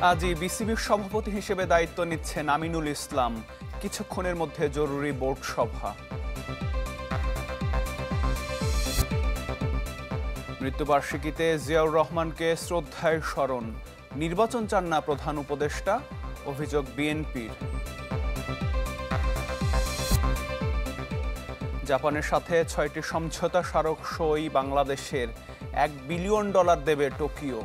আজই বিসিবির সভাপতি হিসেবে দায়িত্ব নিচ্ছেন আমিনুল ইসলাম। কিছুক্ষণের মধ্যে জরুরি বোর্ড সভা। মৃত্যুবার্ষিকীতে জিয়াউর রহমানকে শ্রদ্ধায় স্মরণ। নির্বাচন চান না প্রধান উপদেষ্টা, অভিযোগ বিএনপির। জাপানের সাথে 6টি সমঝোতা স্মারক সই বাংলাদেশের। $1 বিলিয়ন দেবে টোকিও।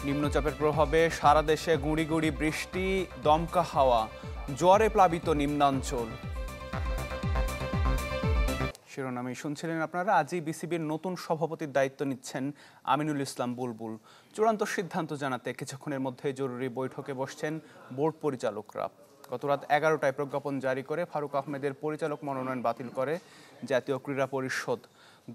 নিম্নচাপের প্রভাবে সারা দেশে গুঁড়ি গুঁড়ি বৃষ্টি, দমকা হাওয়া, জোয়ারে প্লাবিত নিম্নাঞ্চল। শিরোনামে শুনছিলেন আপনারা। আজই বিসিবির নতুন সভাপতির দায়িত্ব নিচ্ছেন আমিনুল ইসলাম বুলবুল। চূড়ান্ত সিদ্ধান্ত জানাতে কিছুক্ষণের মধ্যে জরুরি বৈঠকে বসছেন বোর্ড পরিচালকরা। গত রাত 11টায় প্রজ্ঞাপন জারি করে ফারুক আহমেদের পরিচালক মনোনয়ন বাতিল করে জাতীয় ক্রীড়া পরিষদ।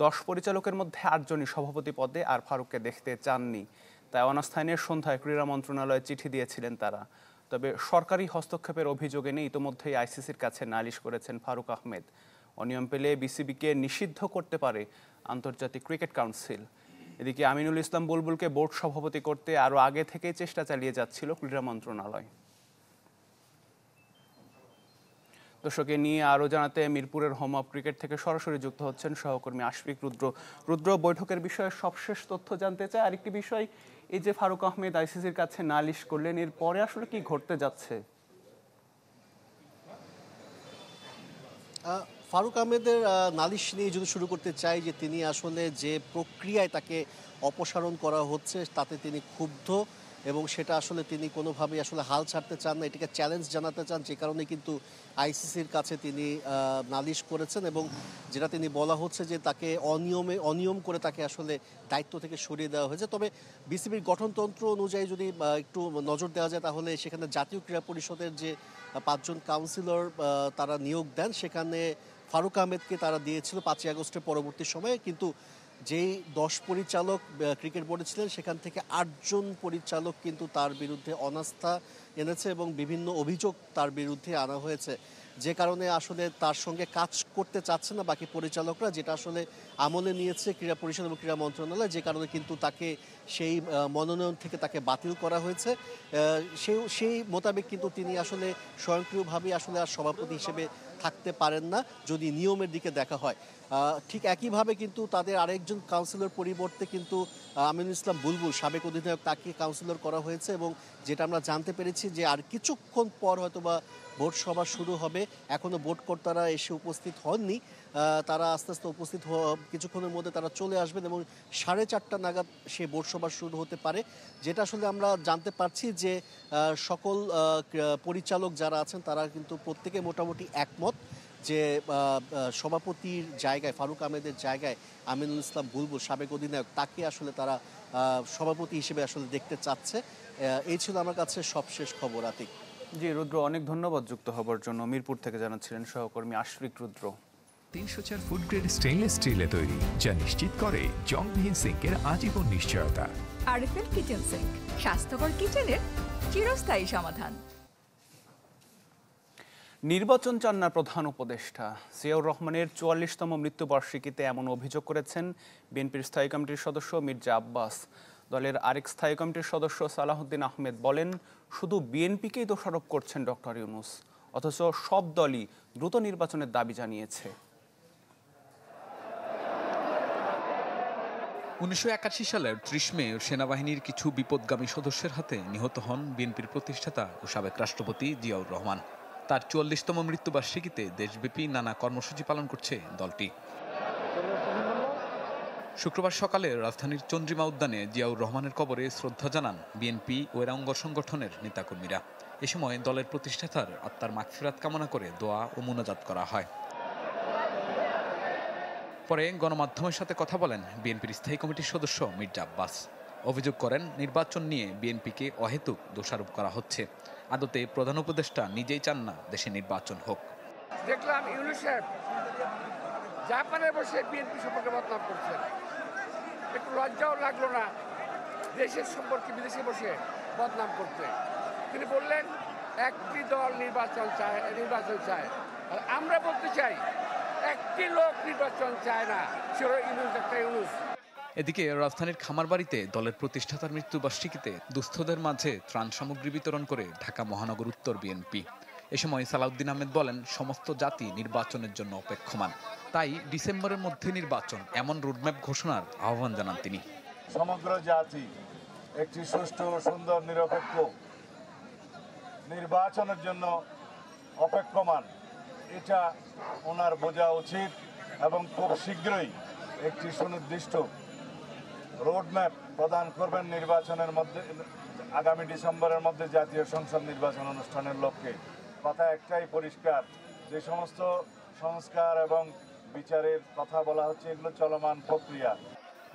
10 পরিচালকের মধ্যে 8 জনই সভাপতি পদে আর ফারুককে দেখতে চাননি। তাই অনাস্থায়নের সন্ধ্যায় ক্রীড়া মন্ত্রণালয়ে চিঠি দিয়েছিলেন তারা। তবে সরকারি হস্তক্ষেপের অভিযোগ এনে ইতোমধ্যেই আইসিসির কাছে নালিশ করেছেন ফারুক আহমেদ। অনিয়ম পেলে বিসিবিকে নিষিদ্ধ করতে পারে আন্তর্জাতিক ক্রিকেট কাউন্সিল। এদিকে আমিনুল ইসলাম বুলবুলকে বোর্ড সভাপতি করতে আরও আগে থেকেই চেষ্টা চালিয়ে যাচ্ছিল ক্রীড়া মন্ত্রণালয়। দর্শককে নিয়ে আরও জানাতে মিরপুরের হোম অফ ক্রিকেট থেকে সরাসরি যুক্ত হচ্ছেন সহকর্মী আশফিক রুদ্র। রুদ্র, বৈঠকের বিষয়ে সবশেষ তথ্য জানতে চাই। আরেকটি বিষয়, এই যে ফারুক আহমেদ আইসিসির কাছে নালিশ করলেন, এর পরে আসলে কি ঘটতে যাচ্ছে? ফারুক আহমেদের নালিশ নিয়ে যদি শুরু করতে চাই, যে তিনি আসলে যে প্রক্রিয়ায় তাকে অপসারণ করা হচ্ছে তাতে তিনি ক্ষুব্ধ এবং সেটা আসলে তিনি কোনোভাবেই আসলে হাল ছাড়তে চান না, এটাকে চ্যালেঞ্জ জানাতে চান। যে কারণে কিন্তু আইসিসির কাছে তিনি নালিশ করেছেন এবং যেটা তিনি বলা হচ্ছে যে তাকে অনিয়ম করে তাকে আসলে দায়িত্ব থেকে সরিয়ে দেওয়া হয়েছে। তবে বিসিবির গঠনতন্ত্র অনুযায়ী যদি একটু নজর দেওয়া যায় তাহলে সেখানে জাতীয় ক্রীড়া পরিষদের যে 5 জন কাউন্সিলর তারা নিয়োগ দেন, সেখানে ফারুক আহমেদকে তারা দিয়েছিল 5ই আগস্টের পরবর্তী সময়ে। কিন্তু যেই 10 পরিচালক ক্রিকেট বোর্ডে ছিলেন সেখান থেকে 8 জন পরিচালক কিন্তু তার বিরুদ্ধে অনাস্থা এনেছে এবং বিভিন্ন অভিযোগ তার বিরুদ্ধে আনা হয়েছে, যে কারণে আসলে তার সঙ্গে কাজ করতে চাচ্ছে না বাকি পরিচালকরা, যেটা আসলে আমলে নিয়েছে ক্রীড়া পরিষদ এবং ক্রীড়া মন্ত্রণালয়। যে কারণে কিন্তু তাকে সেই মনোনয়ন থেকে তাকে বাতিল করা হয়েছে। সেই মোতাবেক কিন্তু তিনি আসলে স্বয়ংক্রিয়ভাবে আসলে আর সভাপতি হিসেবে থাকতে পারেন না যদি নিয়মের দিকে দেখা হয়। ঠিক একইভাবে কিন্তু তাদের আরেকজন কাউন্সিলর পরিবর্তে কিন্তু আমিনুল ইসলাম বুলবুল, সাবেক অধিনায়ক, তাকে কাউন্সিলর করা হয়েছে এবং যেটা আমরা জানতে পেরেছি যে আর কিছুক্ষণ পর হয়তোবা বোর্ড সভা শুরু হবে। এখনও বোর্ড কর্তারা এসে উপস্থিত হননি, তারা আস্তে আস্তে উপস্থিত কিছুক্ষণের মধ্যে তারা চলে আসবেন এবং 4:30 নাগাদ সে বোর্ড সভা শুরু হতে পারে। যেটা আসলে আমরা জানতে পারছি যে সকল পরিচালক যারা আছেন তারা কিন্তু প্রত্যেকে মোটামুটি একমত যে সভাপতির জায়গায়, ফারুক আহমেদের জায়গায় আমিনুল ইসলাম বুলবুল, সাবেক অধিনায়ক, তাকে আসলে তারা সভাপতি হিসেবে আসলে দেখতে চাচ্ছে। এই ছিল আমার কাছে সবশেষ খবর। আতিক। জি রুদ্র, অনেক ধন্যবাদ যুক্ত হবার জন্য। মিরপুর থেকে জানাচ্ছিলেন সহকর্মী আশফিক রুদ্র। 304 ফুড গ্রেড স্টেইনলেস স্টিলে তৈরি, যা নিশ্চিত করে জংবিহীন সিঙ্কের আজীবন নিশ্চয়তা। আরএফএল কিচেন সিঙ্ক, স্বাস্থ্যকর কিচেনের চিরস্থায়ী সমাধান। নির্বাচন চান না প্রধান উপদেষ্টা। জিয়াউর রহমানের 44তম মৃত্যুবার্ষিকীতে এমন অভিযোগ করেছেন বিএনপির স্থায়ী কমিটির সদস্য মির্জা আব্বাস। দলের আরেক স্থায়ী কমিটির সদস্য সালাহউদ্দিন আহমেদ বলেন, শুধু বিএনপিকেই দোষারোপ করছেন ডক্টর ইউনূস, অথচ সব দলই দ্রুত নির্বাচনের দাবি জানিয়েছে। 1981 সালের 30 মে সেনাবাহিনীর কিছু বিপদগামী সদস্যের হাতে নিহত হন বিএনপির প্রতিষ্ঠাতা ও সাবেক রাষ্ট্রপতি জিয়াউর রহমান। তার 44তম মৃত্যুবার্ষিকীতে দেশব্যাপী নানা কর্মসূচি পালন করছে দলটি। শুক্রবার সকালে রাজধানীর চন্দ্রিমা উদ্যানে জিয়াউর রহমানের কবরে শ্রদ্ধা জানান বিএনপি ও এর অঙ্গ সংগঠনের নেতাকর্মীরা। এ সময় দলের প্রতিষ্ঠাতার আত্মার মাগফিরাত কামনা করে দোয়া ও মোনাজাত করা হয়। পরে গণমাধ্যমের সাথে কথা বলেন বিএনপির স্থায়ী কমিটির সদস্য মির্জা আব্বাস। অভিযোগ করেন, নির্বাচন নিয়ে বিএনপিকে অহেতুক দোষারোপ করা হচ্ছে। আদতে প্রধান উপদেষ্টা নিজেই চান না দেশে নির্বাচন হোক। দেখলাম ইউনূস সাহেব জাপানে বসে বিএনপি সম্পর্কে বদনাম করছেন। একটু লজ্জাও লাগলো না দেশের সম্পর্কে বিদেশে বসে বদনাম করতে? তিনি বললেন একটি দল নির্বাচন চায়। আর আমরা বলতে চাই একটি লোক নির্বাচন চায় না, সেটা ইউনূস, একটা ইউনূস। এদিকে রাজধানীর খামারবাড়িতে দলের প্রতিষ্ঠাতার মৃত্যুবার্ষিকীতে দুস্থদের মাঝে ত্রাণ সামগ্রী বিতরণ করে ঢাকা মহানগর উত্তর বিএনপি। এ সময় সালাউদ্দিন আহমেদ বলেন, সমস্ত জাতি নির্বাচনের জন্য অপেক্ষমান, তাই ডিসেম্বরের মধ্যে নির্বাচন এমন রোডম্যাপ ঘোষণার আহ্বান জানান তিনি। সমগ্র জাতি একটি সুষ্ঠু সুন্দর নিরপেক্ষ নির্বাচনের জন্য অপেক্ষমান, এটা ওনার বোঝা উচিত এবং খুব শীঘ্রই একটি সুনির্দিষ্ট রোডম্যাপ প্রদান করবেন নির্বাচনের মধ্যে, আগামী ডিসেম্বরের মধ্যে জাতীয় সংসদ নির্বাচন অনুষ্ঠানের লক্ষ্যে। কথা একটাই পরিষ্কার, যে সমস্ত সংস্কার এবং বিচারের কথা বলা হচ্ছে এগুলো চলমান প্রক্রিয়া।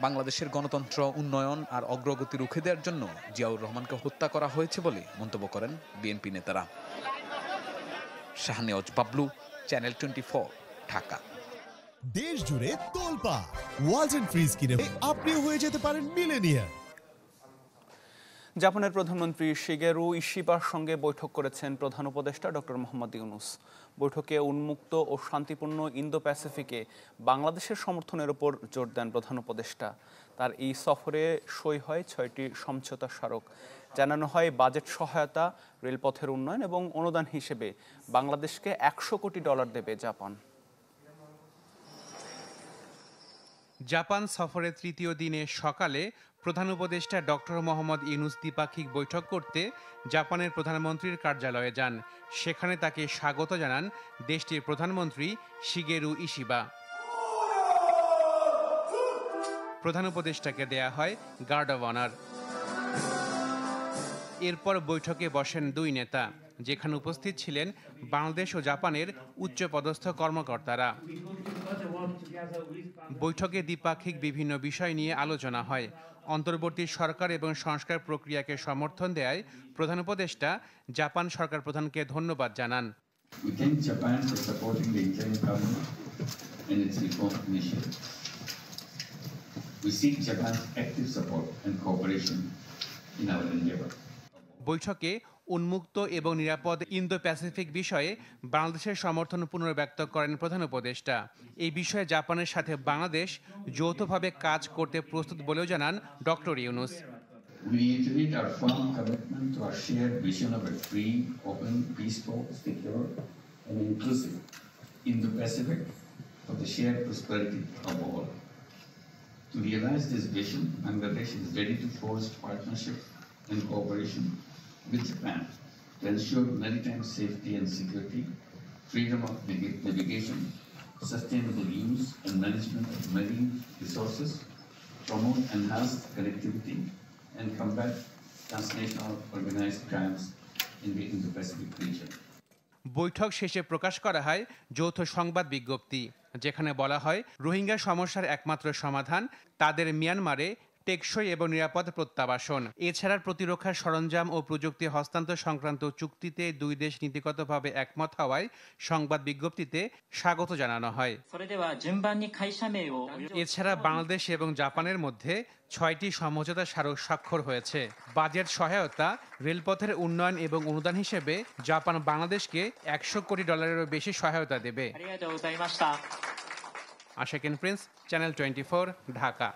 বাংলাদেশের গণতন্ত্র, উন্নয়ন আর অগ্রগতি রুখে দেওয়ার জন্য জিয়াউর রহমানকে হত্যা করা হয়েছে বলে মন্তব্য করেন বিএনপি নেতারা। শাহনেওয়াজ বাবলু, চ্যানেল 24, ঢাকা। দেশ জুড়ে তোলপাড় ওয়ালটন ফ্রিজ কিনে আপনিও হয়ে যেতে পারেন মিলেনিয়ার। জাপানের প্রধানমন্ত্রী শিগেরু ইশিবার সঙ্গে বৈঠক করেছেন প্রধান উপদেষ্টা ডক্টর মোহাম্মদ ইউনূস। বৈঠকে উন্মুক্ত ও শান্তিপূর্ণ ইন্দো প্যাসিফিকে বাংলাদেশের সমর্থনের উপর জোর দেন প্রধান উপদেষ্টা। তার এই সফরে সই হয় 6টি সমঝোতা স্মারক। জানানো হয় বাজেট সহায়তা, রেলপথের উন্নয়ন এবং অনুদান হিসেবে বাংলাদেশকে $100 কোটি দেবে জাপান। জাপান সফরের তৃতীয় দিনে সকালে প্রধান উপদেষ্টা ডক্টর মোহাম্মদ ইউনূস দ্বিপাক্ষিক বৈঠক করতে জাপানের প্রধানমন্ত্রীর কার্যালয়ে যান। সেখানে তাকে স্বাগত জানান দেশটির প্রধানমন্ত্রী শিগেরু ইশিবা। প্রধান উপদেষ্টাকে দেয়া হয় গার্ড অব অনার। এরপর বৈঠকে বসেন দুই নেতা, যেখানে উপস্থিত ছিলেন বাংলাদেশ ও জাপানের উচ্চপদস্থ কর্মকর্তারা। বৈঠকে দ্বিপাক্ষিক বিভিন্ন বিষয় নিয়ে আলোচনা হয়। অন্তর্বর্তী সরকার এবং সংস্কার প্রক্রিয়াকে সমর্থন দেয় প্রধান উপদেষ্টা জাপান সরকার প্রধানকে ধন্যবাদ জানান। We thank Japan for supporting the interim government in its reform initiative. We seek Japan's active support and cooperation in our endeavor. বৈঠকে উন্মুক্ত এবং নিরাপদ ইন্দো প্যাসিফিক বিষয়ে বাংলাদেশের সমর্থন পুনর্ব্যক্ত করেন প্রধান উপদেষ্টা। এই বিষয়ে জাপানের সাথে বাংলাদেশ যৌথভাবে কাজ করতে প্রস্তুত বলেও জানান doctor Yunus. We reiterate our firm commitment to our shared vision of a free, open, peaceful, secure, and inclusive Indo-Pacific for the shared prosperity of all. To realize this vision, Bangladesh is ready to forge partnership and cooperation with Japan to ensure maritime safety and security, freedom of navigation, sustainable use and management of marine resources, promote enhanced connectivity, and combat transnational organized crimes in the Indo-Pacific region. বৈঠক শেষে প্রকাশ করা হয় যৌথ সংবাদ বিজ্ঞপ্তি, যেখানে বলা হয় রোহিঙ্গা সমস্যার একমাত্র সমাধান তাদের মিয়ানমারে টেকসই এবং নিরাপদ প্রত্যাবাসন। এছাড়া প্রতিরক্ষা সরঞ্জাম ও প্রযুক্তি হস্তান্তর সংক্রান্ত চুক্তিতে দুই দেশ নীতিগতভাবে একমত হওয়ায় সংবাদ বিজ্ঞপ্তিতে স্বাগত জানানো হয়। এছাড়া বাংলাদেশ এবং জাপানের মধ্যে 6টি সমঝোতা স্মারক স্বাক্ষর হয়েছে। বাজেট সহায়তা, রেলপথের উন্নয়ন এবং অনুদান হিসেবে জাপান বাংলাদেশকে $100 কোটি বেশি সহায়তা দেবে। আশাকিন প্রিন্স, চ্যানেল 24, ঢাকা।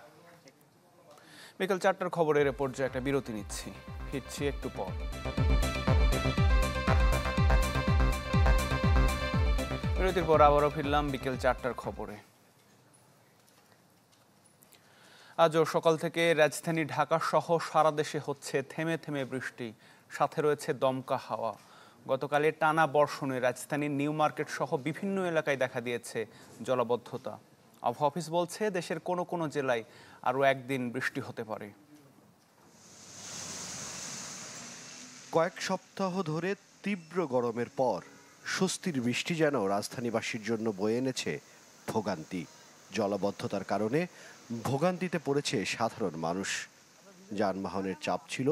বিকেল 4টার খবরের পর্যায়ে একটা বিরতি নিচ্ছি, ফিরছি একটু পর। বিরতির পর আবারও ফিরলাম বিকেল 4টার খবরে। আজও সকাল থেকে রাজধানী ঢাকা সহ সারা দেশে হচ্ছে থেমে থেমে বৃষ্টি, সাথে রয়েছে দমকা হাওয়া। গতকালে টানা বর্ষণে রাজধানীর নিউ মার্কেট সহ বিভিন্ন এলাকায় দেখা দিয়েছে জলাবদ্ধতা। আবহাওয়া অফিস বলছে দেশের কোনো কোনো জেলায় আরও একদিন বৃষ্টি হতে পারে। কয়েক সপ্তাহ ধরে তীব্র গরমের পর স্বস্তির বৃষ্টি যেন রাজধানীবাসীর জন্য বয়ে এনেছে ভোগান্তি। জলাবদ্ধতার কারণে ভোগান্তিতে পড়েছে সাধারণ মানুষ। যানবাহনের চাপ ছিল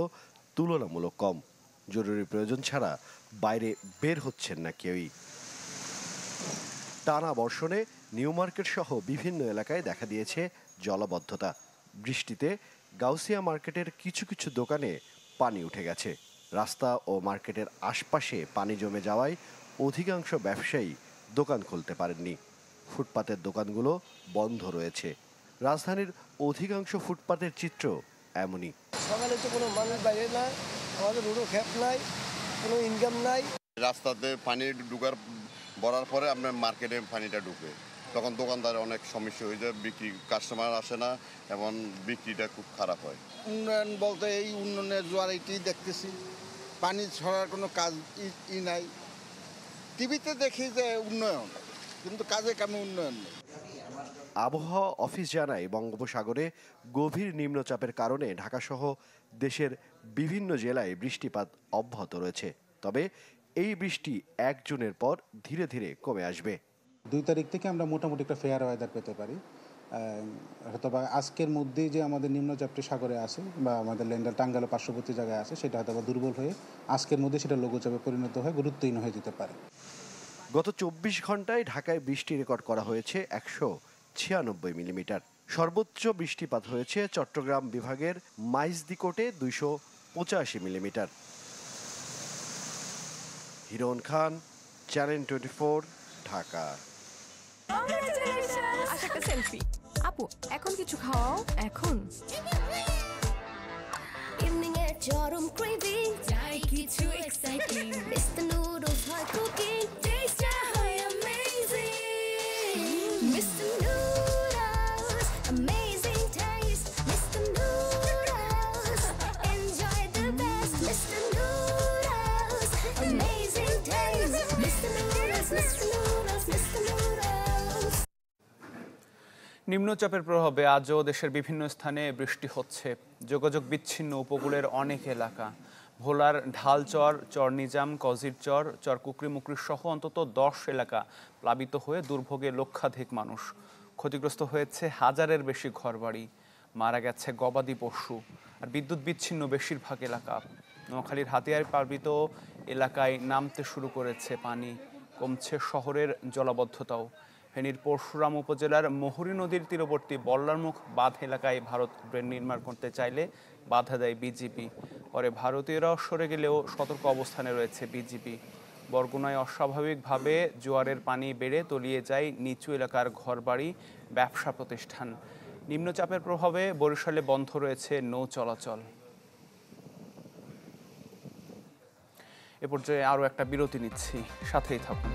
তুলনামূলক কম, জরুরি প্রয়োজন ছাড়া বাইরে বের হচ্ছেন না কেউই। টানা বর্ষণে নিউ মার্কেট সহ বিভিন্ন এলাকায় দেখা দিয়েছে জলাবদ্ধতা। বৃষ্টিতে গাউসিয়া মার্কেটের কিছু কিছু দোকানে পানি উঠে গেছে। রাস্তা ও মার্কেটের আশপাশে পানি জমে যাওয়ায় অধিকাংশ ব্যবসায়ী দোকান খুলতে পারেননি। ফুটপাতের দোকানগুলো বন্ধ রয়েছে। রাজধানীর অধিকাংশ ফুটপাতের চিত্র এমনই। সকালে তো কোনো মানুষ বাইরে না, আমাদের রোডও খ্যাপ নাই, কোনো ইনকাম নাই। রাস্তাতে পানি ঢুকার ভরার পরে আপনার মার্কেটে পানিটা ঢুকে, তখন দোকানদারের অনেক সমস্যা হয়ে যায়, বিক্রি কাস্টমার আসে না এবং বিক্রিটা খুব খারাপ হয়। উন্নয়ন বলতে এই উন্নয়নের জোয়ার এইটাই দেখতেছি, পানি ছড়ার কোনো কাজ নাই। টিভিতে দেখি যে উন্নয়ন, কিন্তু কাজে কামে উন্নয়ন নেই। আবহাওয়া অফিস জানায় বঙ্গোপসাগরে গভীর নিম্নচাপের কারণে ঢাকাসহ দেশের বিভিন্ন জেলায় বৃষ্টিপাত অব্যাহত রয়েছে। তবে এই বৃষ্টি 1 জুনের পর ধীরে ধীরে কমে আসবে। 2 তারিখ থেকে আমরা মোটামুটি একটা ফেয়ার ওয়েদার পেতে পারি। হয়তো বা আজকের মধ্যেই যে আমাদের নিম্নচাপটি সাগরে আছে বা আমাদের ল্যান্ডার টাঙ্গাইল পার্শ্ববর্তী জায়গায় আছে, সেটা হয়তো বা দুর্বল হয়ে আজকের মধ্যে সেটা লঘুচাপে পরিণত হয়ে গুরুত্বহীন হয়ে যেতে পারে। গত 24 ঘন্টায় ঢাকায় বৃষ্টি রেকর্ড করা হয়েছে 196 মিলিমিটার। সর্বোচ্চ বৃষ্টিপাত হয়েছে চট্টগ্রাম বিভাগের মাইজদিকোটে 285 মিলিমিটার। হিরণ খান, চ্যানেল 24, ঢাকা। সেলফি আপু, এখন কিছু খাওয়াও। এখন ইভিনিং এর চরম ক্রেভিং, চাই কিছু এক্সাইটিং। মিস্টার নুডলস হয় কুকিং, টেস্টটা হয় amazing. Mister noodles, amazing test. Mister noodles, enjoy the best. Mister noodles, amazing test. Mister noodles, mister noodles, mister noodles. নিম্নচাপের প্রভাবে আজও দেশের বিভিন্ন স্থানে বৃষ্টি হচ্ছে। যোগাযোগ বিচ্ছিন্ন উপকূলের অনেক এলাকা, ভোলার ঢালচর, চর নিজাম, কজির চর, চর কুকরিমুকরি সহ অন্তত 10 এলাকা প্লাবিত হয়ে দুর্ভোগে লক্ষাধিক মানুষ। ক্ষতিগ্রস্ত হয়েছে হাজারের বেশি ঘরবাড়ি, মারা গেছে গবাদি পশু, আর বিদ্যুৎ বিচ্ছিন্ন বেশিরভাগ এলাকা। নোয়াখালীর হাতিয়ার প্লাবিত এলাকায় নামতে শুরু করেছে পানি, কমছে শহরের জলাবদ্ধতাও। ফেনীর পরশুরাম উপজেলার মহুরী নদীর তীরবর্তী বল্লারমুখ বাঁধ এলাকায় ভারত ড্রেন নির্মাণ করতে চাইলে বাধা দেয় বিজিবি। পরে ভারতীয়রাও সরে গেলেও সতর্ক অবস্থানে রয়েছে বিজিবি। বরগুনায় অস্বাভাবিকভাবে জোয়ারের পানি বেড়ে তলিয়ে যায় নিচু এলাকার ঘরবাড়ি, ব্যবসা প্রতিষ্ঠান। নিম্নচাপের প্রভাবে বরিশালে বন্ধ রয়েছে নৌ চলাচল। এ পর্যায়ে আরও একটা বিরতি নিচ্ছি, সাথেই থাকুন।